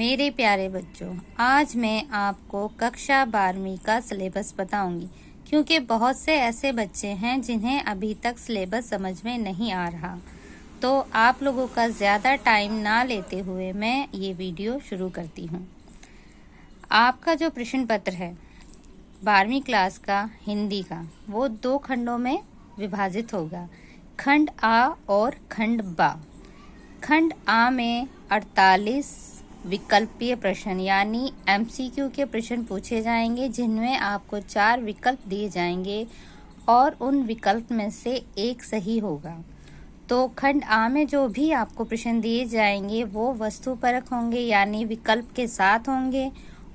मेरे प्यारे बच्चों, आज मैं आपको कक्षा 12वीं का सिलेबस बताऊंगी क्योंकि बहुत से ऐसे बच्चे हैं जिन्हें अभी तक सिलेबस समझ में नहीं आ रहा। तो आप लोगों का ज़्यादा टाइम ना लेते हुए मैं ये वीडियो शुरू करती हूँ। आपका जो प्रश्न पत्र है 12वीं क्लास का हिंदी का, वो 2 खंडों में विभाजित होगा, खंड आ और खंड बा। खंड आ में 48 विकल्पीय प्रश्न यानी एमसीक्यू के प्रश्न पूछे जाएंगे, जिनमें आपको 4 विकल्प दिए जाएंगे और उन विकल्प में से एक सही होगा। तो खंड आ में जो भी आपको प्रश्न दिए जाएंगे वो वस्तुपरक होंगे यानी विकल्प के साथ होंगे,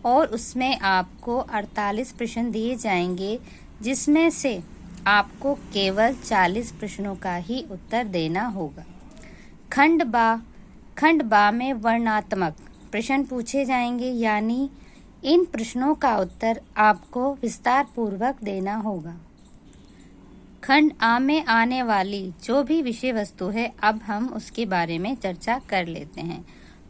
और उसमें आपको 48 प्रश्न दिए जाएंगे, जिसमें से आपको केवल 40 प्रश्नों का ही उत्तर देना होगा। खंड बा में वर्णनात्मक प्रश्न पूछे जाएंगे यानी इन प्रश्नों का उत्तर आपको विस्तार पूर्वक देना होगा। खंड आ में आने वाली जो भी विषय वस्तु है, अब हम उसके बारे में चर्चा कर लेते हैं।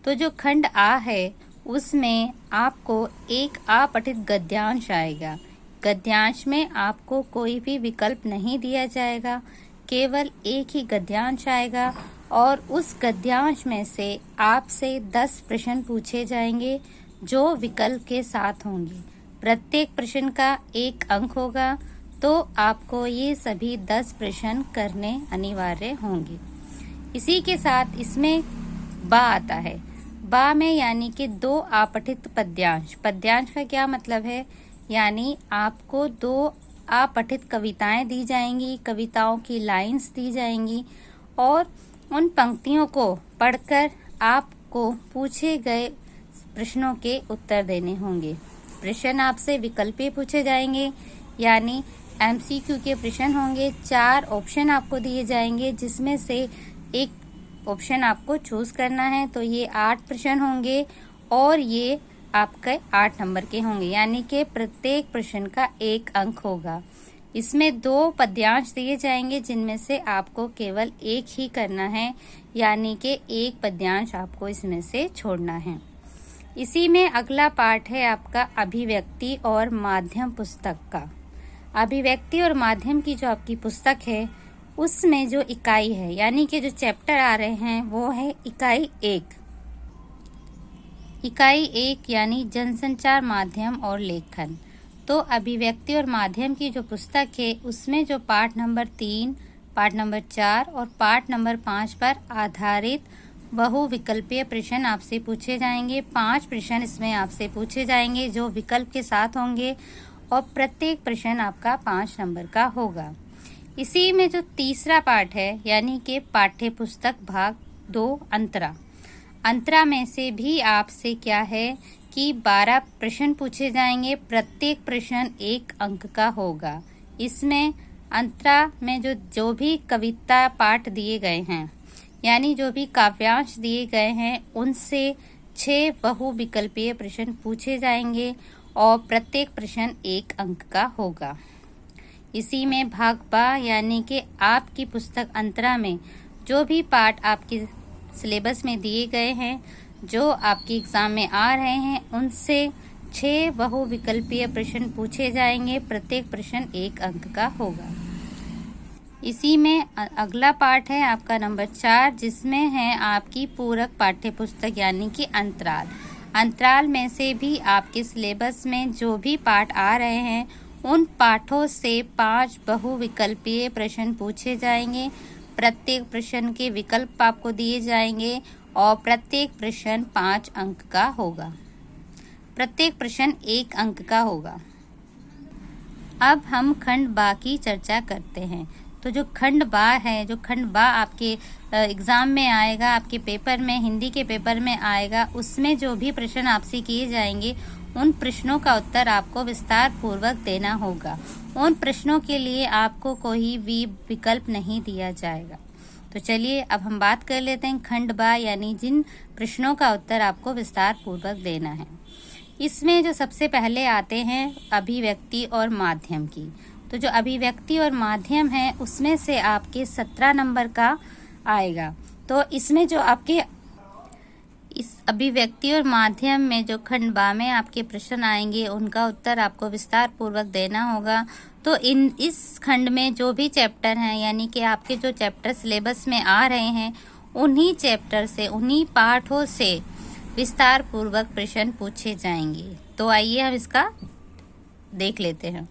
तो जो खंड आ है उसमें आपको एक अपठित गद्यांश आएगा। गद्यांश में आपको कोई भी विकल्प नहीं दिया जाएगा, केवल एक ही गद्यांश आएगा और उस गद्यांश में से आपसे 10 प्रश्न पूछे जाएंगे जो विकल्प के साथ होंगे। प्रत्येक प्रश्न का 1 अंक होगा, तो आपको ये सभी 10 प्रश्न करने अनिवार्य होंगे। इसी के साथ इसमें बा आता है। बा में यानी कि 2 अपठित पद्यांश। पद्यांश का क्या मतलब है? यानी आपको 2 अपठित कविताएं दी जाएंगी, कविताओं की लाइंस दी जाएंगी और उन पंक्तियों को पढ़कर आपको पूछे गए प्रश्नों के उत्तर देने होंगे। प्रश्न आपसे विकल्पीय पूछे जाएंगे यानी एमसीक्यू के प्रश्न होंगे। 4 ऑप्शन आपको दिए जाएंगे, जिसमें से एक ऑप्शन आपको चूज करना है। तो ये 8 प्रश्न होंगे और ये आपके 8 नंबर के होंगे, यानी कि प्रत्येक प्रश्न का 1 अंक होगा। इसमें 2 पद्यांश दिए जाएंगे, जिनमें से आपको केवल एक ही करना है, यानी कि 1 पद्यांश आपको इसमें से छोड़ना है। इसी में अगला पार्ट है आपका अभिव्यक्ति और माध्यम पुस्तक का। अभिव्यक्ति और माध्यम की जो आपकी पुस्तक है, उसमें जो इकाई है यानी कि जो चैप्टर आ रहे हैं वो है इकाई 1। इकाई 1 यानी जनसंचार माध्यम और लेखन। तो अभिव्यक्ति और माध्यम की जो पुस्तक है उसमें जो पाठ नंबर 3, पाठ नंबर 4 और पाठ नंबर 5 पर आधारित बहुविकल्पीय प्रश्न आपसे पूछे जाएंगे। 5 प्रश्न इसमें आपसे पूछे जाएंगे जो विकल्प के साथ होंगे और प्रत्येक प्रश्न आपका 5 नंबर का होगा। इसी में जो तीसरा पाठ है यानी कि पाठ्य पुस्तक भाग 2 अंतरा में से भी आपसे क्या है कि 12 प्रश्न पूछे जाएंगे। प्रत्येक प्रश्न 1 अंक का होगा। इसमें अंतरा में जो भी कविता पाठ दिए गए हैं यानी जो भी काव्यांश दिए गए हैं, उनसे 6 बहुविकल्पीय प्रश्न पूछे जाएंगे और प्रत्येक प्रश्न 1 अंक का होगा। इसी में भाग बा यानी कि आपकी पुस्तक अंतरा में जो भी पाठ आपके सिलेबस में दिए गए हैं, जो आपके एग्जाम में आ रहे हैं, उनसे 6 बहुविकल्पीय प्रश्न पूछे जाएंगे। प्रत्येक प्रश्न 1 अंक का होगा। इसी में अगला पाठ है आपका नंबर 4, जिसमें है आपकी पूरक पाठ्य पुस्तक यानी कि अंतराल। अंतराल में से भी आपके सिलेबस में जो भी पाठ आ रहे हैं, उन पाठों से 5 बहुविकल्पीय प्रश्न पूछे जाएंगे। प्रत्येक प्रश्न के विकल्प आपको दिए जाएंगे और प्रत्येक प्रश्न 5 अंक का होगा। प्रत्येक प्रश्न 1 अंक का होगा। अब हम खंड बा की चर्चा करते हैं। तो जो खंड बा है, जो खंड बा आपके एग्जाम में आएगा, आपके पेपर में, हिंदी के पेपर में आएगा, उसमें जो भी प्रश्न आपसे किए जाएंगे, उन प्रश्नों का उत्तर आपको विस्तार पूर्वक देना होगा। उन प्रश्नों के लिए आपको कोई भी विकल्प नहीं दिया जाएगा। तो चलिए अब हम बात कर लेते हैं खंड बा यानी जिन प्रश्नों का उत्तर आपको विस्तार पूर्वक देना है। इसमें जो सबसे पहले आते हैं अभिव्यक्ति और माध्यम की। तो जो अभिव्यक्ति और माध्यम है उसमें से आपके 17 नंबर का आएगा। तो इसमें जो आपके इस अभिव्यक्ति और माध्यम में जो खंड बा में आपके प्रश्न आएंगे उनका उत्तर आपको विस्तार पूर्वक देना होगा। तो इस खंड में जो भी चैप्टर हैं, यानी कि आपके जो चैप्टर सिलेबस में आ रहे हैं, उन्हीं चैप्टर से, उन्हीं पाठों से विस्तार पूर्वक प्रश्न पूछे जाएंगे। तो आइए हम इसका देख लेते हैं।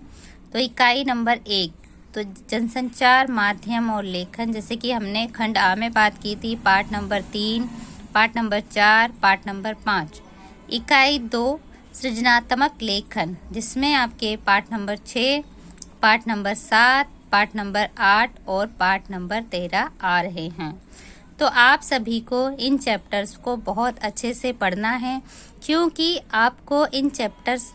तो इकाई नंबर 1, तो जनसंचार माध्यम और लेखन, जैसे कि हमने खंड आ में बात की थी, पाठ नंबर 3, पाठ नंबर 4, पाठ नंबर 5। इकाई 2, सृजनात्मक लेखन, जिसमें आपके पाठ नंबर 6, पाठ नंबर 7, पाठ नंबर 8 और पाठ नंबर 13 आ रहे हैं। तो आप सभी को इन चैप्टर्स को बहुत अच्छे से पढ़ना है, क्योंकि आपको इन चैप्टर्स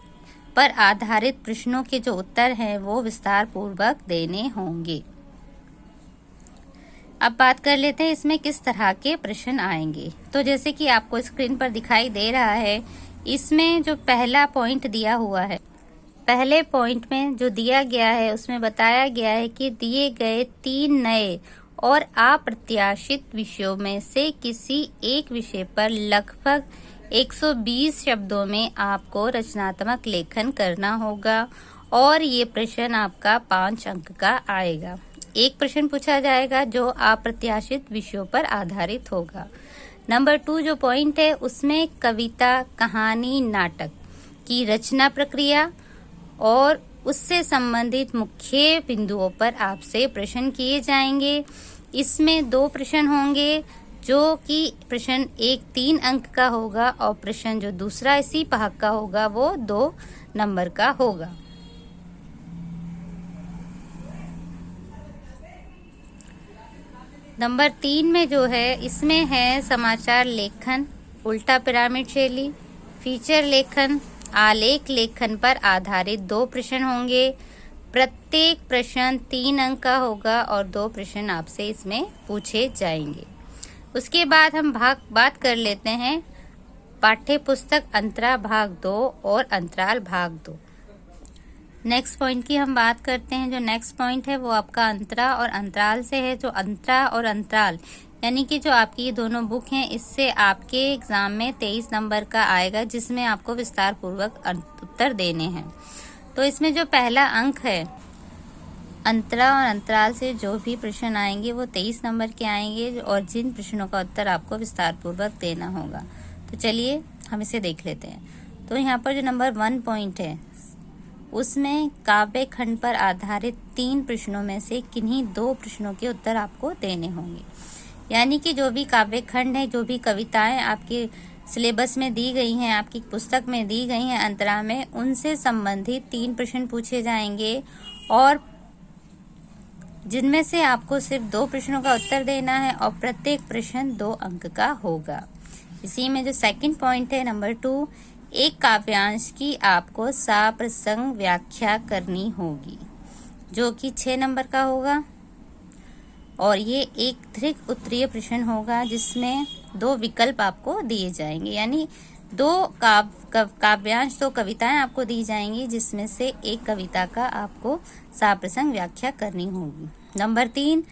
पर आधारित प्रश्नों के जो उत्तर हैं वो विस्तार पूर्वक देने होंगे। अब बात कर लेते हैं इसमें किस तरह के प्रश्न आएंगे। तो जैसे कि आपको स्क्रीन पर दिखाई दे रहा है, इसमें जो पहला पॉइंट दिया हुआ है, पहले पॉइंट में जो दिया गया है उसमें बताया गया है कि दिए गए 3 नए और अप्रत्याशित विषयों में से किसी एक विषय पर लगभग 120 शब्दों में आपको रचनात्मक लेखन करना होगा और ये प्रश्न आपका 5 अंक का आएगा। एक प्रश्न पूछा जाएगा जो अप्रत्याशित विषयों पर आधारित होगा। नंबर 2 जो पॉइंट है उसमें कविता, कहानी, नाटक की रचना प्रक्रिया और उससे संबंधित मुख्य बिंदुओं पर आपसे प्रश्न किए जाएंगे। इसमें 2 प्रश्न होंगे, जो कि प्रश्न 1 3 अंक का होगा और प्रश्न जो दूसरा इसी भाग का होगा वो 2 नंबर का होगा। नंबर 3 में जो है, इसमें है समाचार लेखन, उल्टा पिरामिड शैली, फीचर लेखन, आलेख लेखन पर आधारित 2 प्रश्न होंगे। प्रत्येक प्रश्न 3 अंक का होगा और 2 प्रश्न आपसे इसमें पूछे जाएंगे। उसके बाद हम बात कर लेते हैं पाठ्य पुस्तक अंतरा भाग 2 और अंतराल भाग 2। नेक्स्ट पॉइंट की हम बात करते हैं। जो नेक्स्ट पॉइंट है वो आपका अंतरा और अंतराल से है। जो अंतरा और अंतराल यानी कि जो आपकी ये दोनों बुक हैं, इससे आपके एग्जाम में 23 नंबर का आएगा, जिसमें आपको विस्तार पूर्वक उत्तर देने हैं। तो इसमें जो पहला अंक है, अंतरा और अंतराल से जो भी प्रश्न आएंगे वो 23 नंबर के आएंगे और जिन प्रश्नों का उत्तर आपको विस्तार पूर्वक देना होगा। तो चलिए हम इसे देख लेते हैं। तो यहाँ पर जो नंबर 1 पॉइंट है उसमें काव्य खंड पर आधारित 3 प्रश्नों में से किन्हीं 2 प्रश्नों के उत्तर आपको देने होंगे। यानी कि जो भी काव्य खंड है, जो भी कविताएं आपके सिलेबस में दी गई हैं, आपकी पुस्तक में दी गई हैं अंतरा में, उनसे संबंधित 3 प्रश्न पूछे जाएंगे और जिनमें से आपको सिर्फ 2 प्रश्नों का उत्तर देना है और प्रत्येक प्रश्न 2 अंक का होगा। इसी में जो सेकंड पॉइंट है नंबर 2, एक काव्यांश की आपको सप्रसंग व्याख्या करनी होगी, जो कि 6 नंबर का होगा और ये एक दीर्घ उत्तरीय प्रश्न होगा जिसमें 2 विकल्प आपको दिए जाएंगे। यानी 2 काव्यांश 2 कविताएं आपको दी जाएंगी, जिसमें से एक कविता का आपको सप्रसंग व्याख्या करनी होगी। नंबर 3,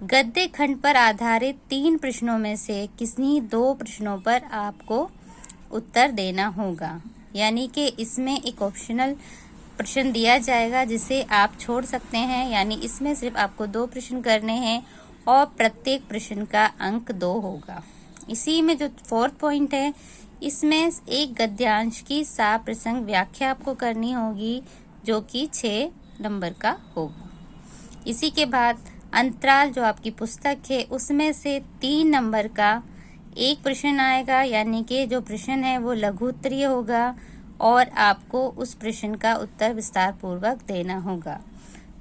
गद्य खंड पर आधारित 3 प्रश्नों में से किसी 2 प्रश्नों पर आपको उत्तर देना होगा। यानी कि इसमें एक ऑप्शनल प्रश्न दिया जाएगा जिसे आप छोड़ सकते हैं। यानी इसमें सिर्फ आपको 2 प्रश्न करने हैं और प्रत्येक प्रश्न का अंक 2 होगा। इसी में जो 4th पॉइंट है, इसमें एक गद्यांश की सप्रसंग व्याख्या आपको करनी होगी, जो कि 6 नंबर का होगा। इसी के बाद अंतराल जो आपकी पुस्तक है उसमें से 3 नंबर का एक प्रश्न आएगा। यानी कि जो प्रश्न है वो लघु उत्तरीय होगा और आपको उस प्रश्न का उत्तर विस्तार पूर्वक देना होगा।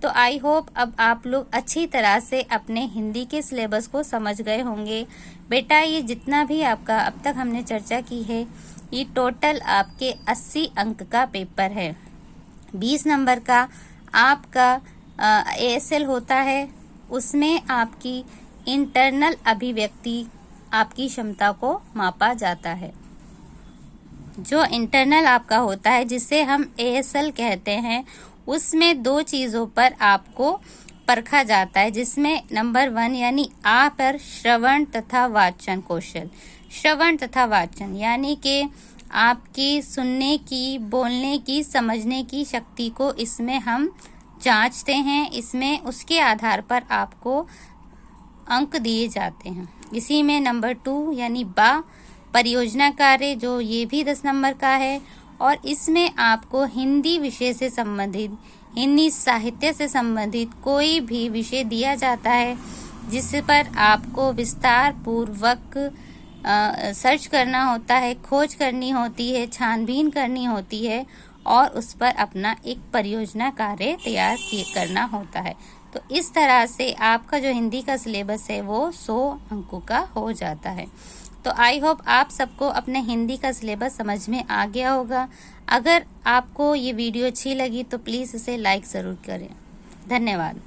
तो आई होप अब आप लोग अच्छी तरह से अपने हिंदी के सिलेबस को समझ गए होंगे। बेटा ये जितना भी आपका अब तक हमने चर्चा की है, ये टोटल आपके 80 अंक का पेपर है। 20 नंबर का आपका ASL होता है, उसमें आपकी इंटरनल अभिव्यक्ति आपकी क्षमता को मापा जाता है। जो इंटरनल आपका होता है जिसे हम ASL कहते हैं, उसमें 2 चीज़ों पर आपको परखा जाता है, जिसमें नंबर 1 यानी आ पर श्रवण तथा वाचन कौशल। श्रवण तथा वाचन, यानी कि आपकी सुनने की, बोलने की, समझने की शक्ति को इसमें हम जांचते हैं। इसमें उसके आधार पर आपको अंक दिए जाते हैं। इसी में नंबर 2 यानी बा परियोजना कार्य, जो ये भी 10 नंबर का है, और इसमें आपको हिंदी विषय से संबंधित, हिंदी साहित्य से संबंधित कोई भी विषय दिया जाता है जिस पर आपको विस्तार पूर्वक सर्च करना होता है, खोज करनी होती है, छानबीन करनी होती है और उस पर अपना एक परियोजना कार्य तैयार करना होता है। तो इस तरह से आपका जो हिंदी का सिलेबस है वो 100 अंकों का हो जाता है। तो आई होप आप सबको अपने हिंदी का सिलेबस समझ में आ गया होगा। अगर आपको ये वीडियो अच्छी लगी तो प्लीज़ इसे लाइक ज़रूर करें। धन्यवाद।